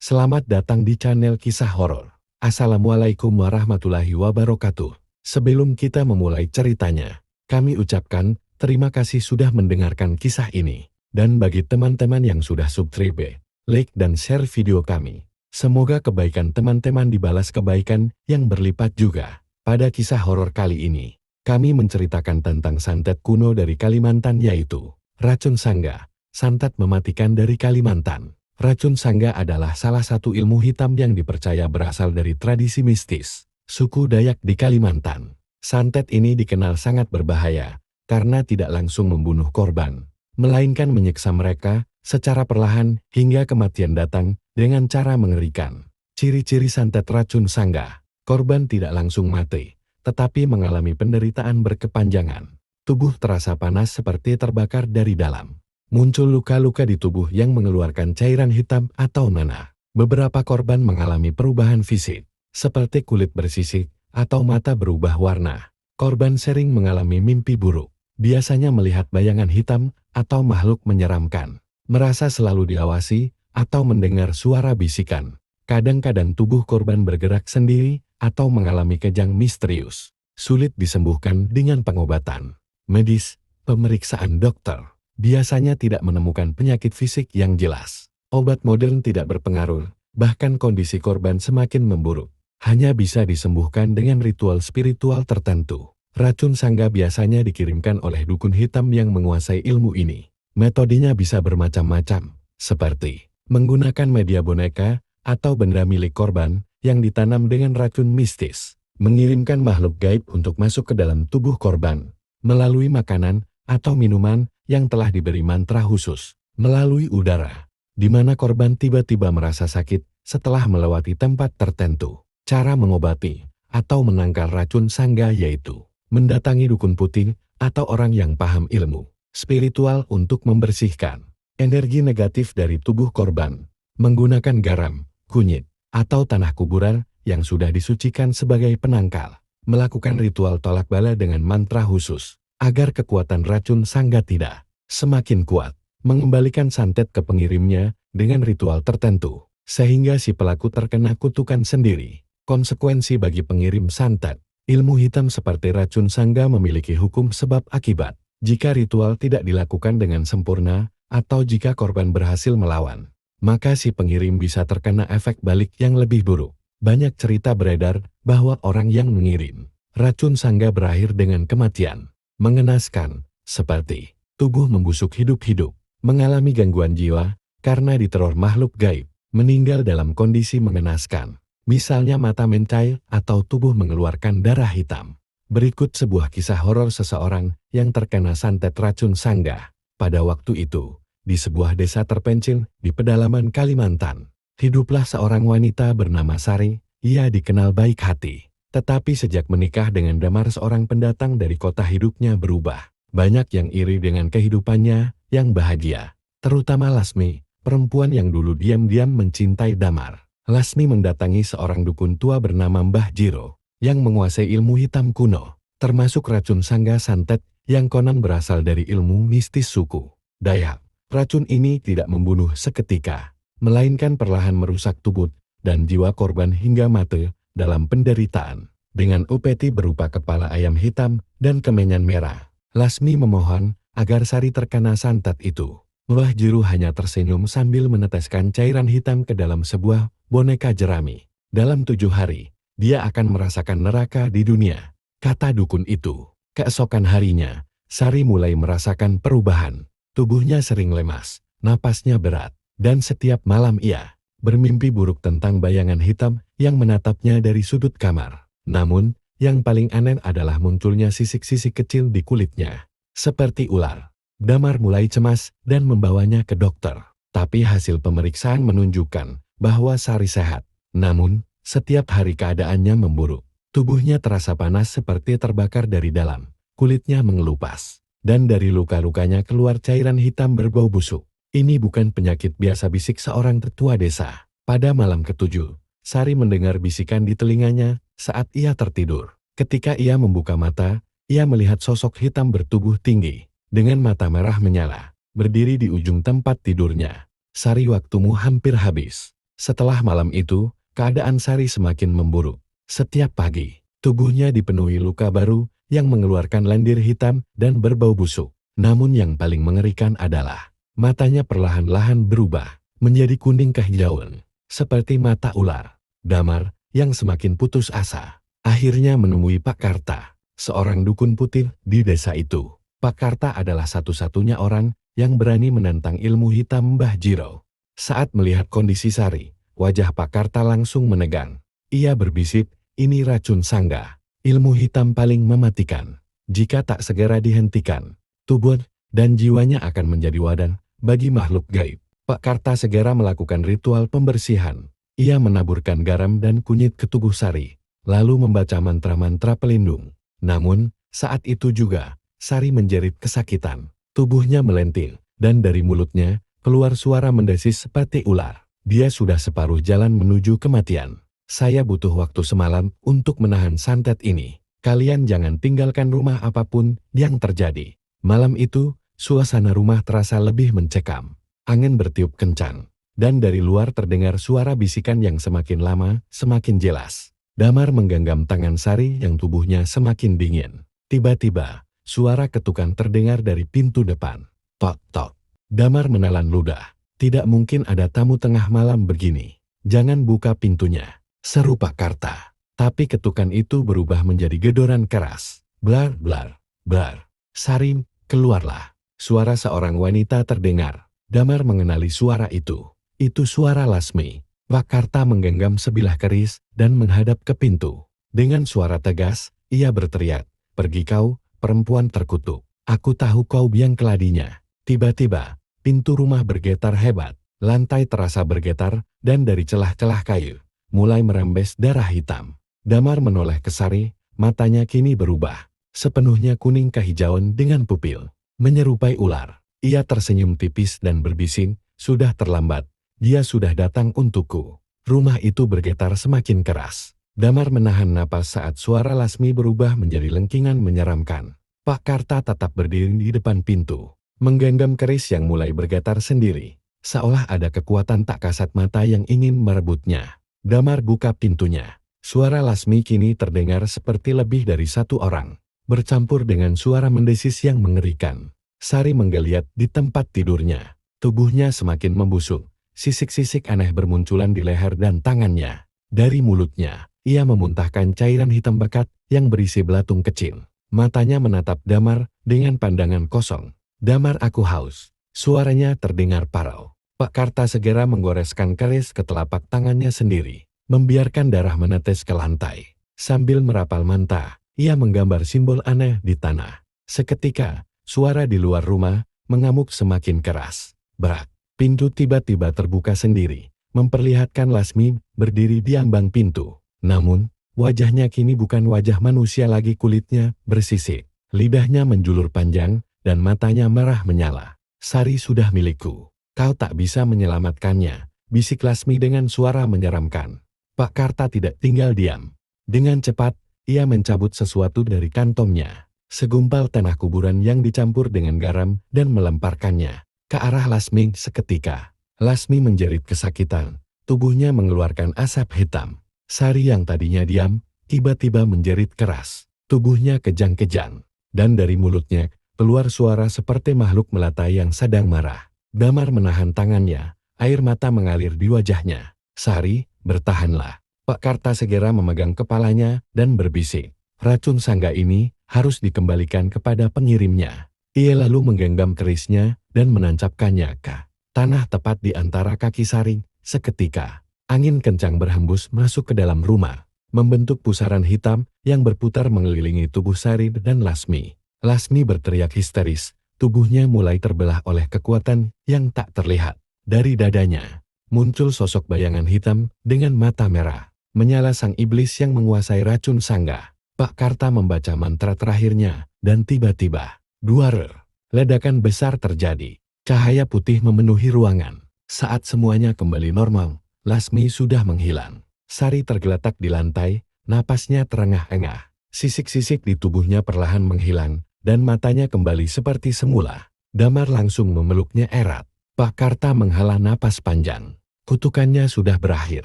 Selamat datang di channel Kisah Horor. Assalamualaikum warahmatullahi wabarakatuh. Sebelum kita memulai ceritanya, kami ucapkan terima kasih sudah mendengarkan kisah ini. Dan bagi teman-teman yang sudah subscribe, like dan share video kami, semoga kebaikan teman-teman dibalas kebaikan yang berlipat juga. Pada kisah horor kali ini, kami menceritakan tentang santet kuno dari Kalimantan, yaitu racun sangga. Santet mematikan dari Kalimantan. Racun sangga adalah salah satu ilmu hitam yang dipercaya berasal dari tradisi mistis suku Dayak di Kalimantan. Santet ini dikenal sangat berbahaya karena tidak langsung membunuh korban, melainkan menyiksa mereka secara perlahan hingga kematian datang dengan cara mengerikan. Ciri-ciri santet racun sangga: korban tidak langsung mati, tetapi mengalami penderitaan berkepanjangan. Tubuh terasa panas seperti terbakar dari dalam. Muncul luka-luka di tubuh yang mengeluarkan cairan hitam atau nanah. Beberapa korban mengalami perubahan fisik, seperti kulit bersisik atau mata berubah warna. Korban sering mengalami mimpi buruk, biasanya melihat bayangan hitam atau makhluk menyeramkan, merasa selalu diawasi, atau mendengar suara bisikan. Kadang-kadang tubuh korban bergerak sendiri atau mengalami kejang misterius. Sulit disembuhkan dengan pengobatan medis. Pemeriksaan dokter biasanya tidak menemukan penyakit fisik yang jelas. Obat modern tidak berpengaruh, bahkan kondisi korban semakin memburuk. Hanya bisa disembuhkan dengan ritual spiritual tertentu. Racun sangga biasanya dikirimkan oleh dukun hitam yang menguasai ilmu ini. Metodenya bisa bermacam-macam, seperti menggunakan media boneka atau benda milik korban yang ditanam dengan racun mistis, mengirimkan makhluk gaib untuk masuk ke dalam tubuh korban, melalui makanan atau minuman yang telah diberi mantra khusus, melalui udara, di mana korban tiba-tiba merasa sakit setelah melewati tempat tertentu. Cara mengobati atau menangkal racun sangga yaitu mendatangi dukun putih atau orang yang paham ilmu spiritual untuk membersihkan energi negatif dari tubuh korban, menggunakan garam, kunyit, atau tanah kuburan yang sudah disucikan sebagai penangkal, melakukan ritual tolak bala dengan mantra khusus, agar kekuatan racun sangga tidak semakin kuat, mengembalikan santet ke pengirimnya dengan ritual tertentu, sehingga si pelaku terkena kutukan sendiri. Konsekuensi bagi pengirim santet: ilmu hitam seperti racun sangga memiliki hukum sebab akibat. Jika ritual tidak dilakukan dengan sempurna, atau jika korban berhasil melawan, maka si pengirim bisa terkena efek balik yang lebih buruk. Banyak cerita beredar bahwa orang yang mengirim racun sangga berakhir dengan kematian mengenaskan, seperti tubuh membusuk hidup-hidup, mengalami gangguan jiwa karena diteror makhluk gaib, meninggal dalam kondisi mengenaskan, misalnya mata mencair atau tubuh mengeluarkan darah hitam. Berikut sebuah kisah horor seseorang yang terkena santet racun sangga. Pada waktu itu, di sebuah desa terpencil di pedalaman Kalimantan, hiduplah seorang wanita bernama Sari. Ia dikenal baik hati. Tetapi sejak menikah dengan Damar, seorang pendatang dari kota, hidupnya berubah. Banyak yang iri dengan kehidupannya yang bahagia. Terutama Lasmi, perempuan yang dulu diam-diam mencintai Damar. Lasmi mendatangi seorang dukun tua bernama Mbah Jiro, yang menguasai ilmu hitam kuno, termasuk racun sangga santet yang konon berasal dari ilmu mistis suku Dayak. Racun ini tidak membunuh seketika, melainkan perlahan merusak tubuh dan jiwa korban hingga mati dalam penderitaan. Dengan upeti berupa kepala ayam hitam dan kemenyan merah, Lasmi memohon agar Sari terkena santet itu. Mbah Jiro hanya tersenyum sambil meneteskan cairan hitam ke dalam sebuah boneka jerami. Dalam 7 hari, dia akan merasakan neraka di dunia, kata dukun itu. Keesokan harinya, Sari mulai merasakan perubahan. Tubuhnya sering lemas, napasnya berat, dan setiap malam ia bermimpi buruk tentang bayangan hitam yang menatapnya dari sudut kamar. Namun, yang paling aneh adalah munculnya sisik-sisik kecil di kulitnya, seperti ular. Damar mulai cemas dan membawanya ke dokter. Tapi hasil pemeriksaan menunjukkan bahwa Sari sehat. Namun, setiap hari keadaannya memburuk. Tubuhnya terasa panas seperti terbakar dari dalam. Kulitnya mengelupas. Dan dari luka-lukanya keluar cairan hitam berbau busuk. Ini bukan penyakit biasa, bisik seorang tetua desa. Pada malam ke-7, Sari mendengar bisikan di telinganya saat ia tertidur. Ketika ia membuka mata, ia melihat sosok hitam bertubuh tinggi, dengan mata merah menyala, berdiri di ujung tempat tidurnya. Sari, waktumu hampir habis. Setelah malam itu, keadaan Sari semakin memburuk. Setiap pagi, tubuhnya dipenuhi luka baru yang mengeluarkan lendir hitam dan berbau busuk. Namun yang paling mengerikan adalah matanya perlahan-lahan berubah menjadi kuning kehijauan, seperti mata ular. Damar, yang semakin putus asa, akhirnya menemui Pak Karta, seorang dukun putih di desa itu. Pak Karta adalah satu-satunya orang yang berani menantang ilmu hitam Mbah Jiro. Saat melihat kondisi Sari, wajah Pak Karta langsung menegang. Ia berbisik, ini racun sangga, ilmu hitam paling mematikan. Jika tak segera dihentikan, tubuh dan jiwanya akan menjadi wadah bagi makhluk gaib. Pak Karta segera melakukan ritual pembersihan. Ia menaburkan garam dan kunyit ke tubuh Sari, lalu membaca mantra-mantra pelindung. Namun, saat itu juga, Sari menjerit kesakitan. Tubuhnya melenting, dan dari mulutnya keluar suara mendesis seperti ular. Dia sudah separuh jalan menuju kematian. Saya butuh waktu semalam untuk menahan santet ini. Kalian jangan tinggalkan rumah apapun yang terjadi. Malam itu, suasana rumah terasa lebih mencekam. Angin bertiup kencang, dan dari luar terdengar suara bisikan yang semakin lama, semakin jelas. Damar menggenggam tangan Sari yang tubuhnya semakin dingin. Tiba-tiba, suara ketukan terdengar dari pintu depan. Tok, tok. Damar menelan ludah. Tidak mungkin ada tamu tengah malam begini. Jangan buka pintunya, seru Pak Karta. Tapi ketukan itu berubah menjadi gedoran keras. Blar, blar, blar. Sari, keluarlah. Suara seorang wanita terdengar. Damar mengenali suara itu. Itu suara Lasmi. Pak Karta menggenggam sebilah keris dan menghadap ke pintu. Dengan suara tegas, ia berteriak, "Pergi kau, perempuan terkutuk. Aku tahu kau biang keladinya." Tiba-tiba, pintu rumah bergetar hebat, lantai terasa bergetar, dan dari celah-celah kayu, mulai merembes darah hitam. Damar menoleh ke Sari, matanya kini berubah, sepenuhnya kuning kehijauan dengan pupil, menyerupai ular. Ia tersenyum tipis dan berbisik, "Sudah terlambat, dia sudah datang untukku." Rumah itu bergetar semakin keras. Damar menahan napas saat suara Lasmi berubah menjadi lengkingan menyeramkan. Pak Karta tetap berdiri di depan pintu, menggenggam keris yang mulai bergetar sendiri, seolah ada kekuatan tak kasat mata yang ingin merebutnya. Damar buka pintunya. Suara Lasmi kini terdengar seperti lebih dari satu orang, bercampur dengan suara mendesis yang mengerikan. Sari menggeliat di tempat tidurnya. Tubuhnya semakin membusuk. Sisik-sisik aneh bermunculan di leher dan tangannya. Dari mulutnya, ia memuntahkan cairan hitam pekat yang berisi belatung kecil. Matanya menatap Damar dengan pandangan kosong. "Damar, aku haus." Suaranya terdengar parau. Pak Karta segera menggoreskan keris ke telapak tangannya sendiri, membiarkan darah menetes ke lantai. Sambil merapal mantra, ia menggambar simbol aneh di tanah. Seketika, suara di luar rumah mengamuk semakin keras. Berak. Pintu tiba-tiba terbuka sendiri, memperlihatkan Lasmi berdiri di ambang pintu. Namun, wajahnya kini bukan wajah manusia lagi, kulitnya bersisik. Lidahnya menjulur panjang, dan matanya merah menyala. "Sari sudah milikku. Kau tak bisa menyelamatkannya," bisik Lasmi dengan suara menyeramkan. Pak Karta tidak tinggal diam. Dengan cepat, ia mencabut sesuatu dari kantongnya. Segumpal tanah kuburan yang dicampur dengan garam dan melemparkannya ke arah Lasmi seketika. Lasmi menjerit kesakitan. Tubuhnya mengeluarkan asap hitam. Sari yang tadinya diam, tiba-tiba menjerit keras. Tubuhnya kejang-kejang. Dan dari mulutnya, keluar suara seperti makhluk melata yang sedang marah. Damar menahan tangannya, air mata mengalir di wajahnya. "Sari, bertahanlah." Pak Karta segera memegang kepalanya dan berbisik, "Racun sangga ini harus dikembalikan kepada pengirimnya." Ia lalu menggenggam kerisnya dan menancapkannya ke tanah tepat di antara kaki Sari. Seketika, angin kencang berhembus masuk ke dalam rumah, membentuk pusaran hitam yang berputar mengelilingi tubuh Sari dan Lasmi. Lasmi berteriak histeris, tubuhnya mulai terbelah oleh kekuatan yang tak terlihat. Dari dadanya, muncul sosok bayangan hitam dengan mata merah, menyala sang iblis yang menguasai racun sangga. Pak Karta membaca mantra terakhirnya, dan tiba-tiba, duar, ledakan besar terjadi. Cahaya putih memenuhi ruangan. Saat semuanya kembali normal, Lasmi sudah menghilang. Sari tergeletak di lantai, napasnya terengah-engah. Sisik-sisik di tubuhnya perlahan menghilang, dan matanya kembali seperti semula. Damar langsung memeluknya erat. Pak Karta menghela napas panjang. Kutukannya sudah berakhir.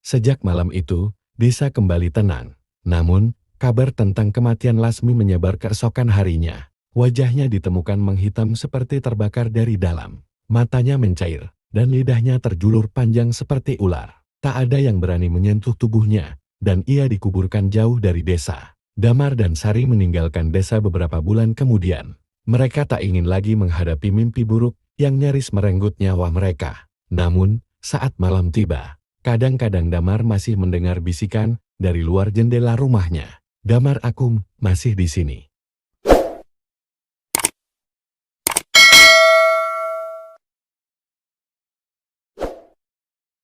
Sejak malam itu, desa kembali tenang. Namun, kabar tentang kematian Lasmi menyebar keesokan harinya. Wajahnya ditemukan menghitam seperti terbakar dari dalam. Matanya mencair, dan lidahnya terjulur panjang seperti ular. Tak ada yang berani menyentuh tubuhnya, dan ia dikuburkan jauh dari desa. Damar dan Sari meninggalkan desa beberapa bulan kemudian. Mereka tak ingin lagi menghadapi mimpi buruk yang nyaris merenggut nyawa mereka. Namun, saat malam tiba, kadang-kadang Damar masih mendengar bisikan dari luar jendela rumahnya. "Damar, aku masih di sini.